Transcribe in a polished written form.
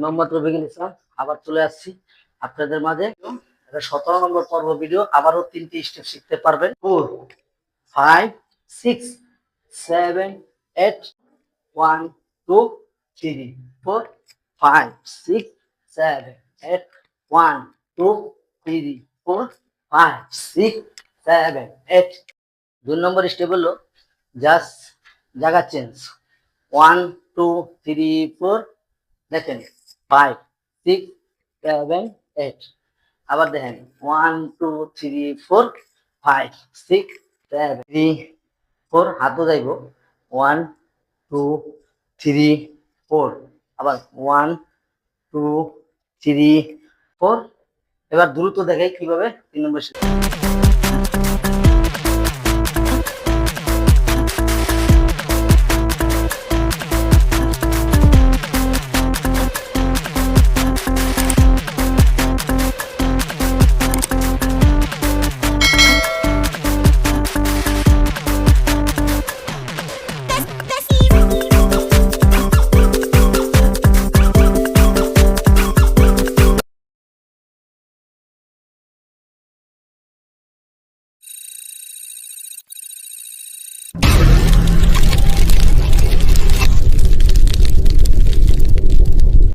মোহাম্মদ রফিকুল ইসলাম আবার চলে আসছি আপনাদের মাঝে। 17 নম্বর পর্ব ভিডিও, আবারও 3টি স্টেপ শিখতে পারবেন। 4 5 6 7 8 1 2 3 4 5 6 7 8 1 2 3 4 5 6 7 8। 2 নম্বর স্টেপ হলো জাস্ট জায়গা চেঞ্জ। 1 2 3 4, দেখেন 5 6 7 8। আবার দেখেন 1 2 3 4 5 6 7 3 4, হাতও যাইব 1 2 3 4। আবার 1 2 3 4। এবার দ্রুত দেখাই কিভাবে 3 নম্বর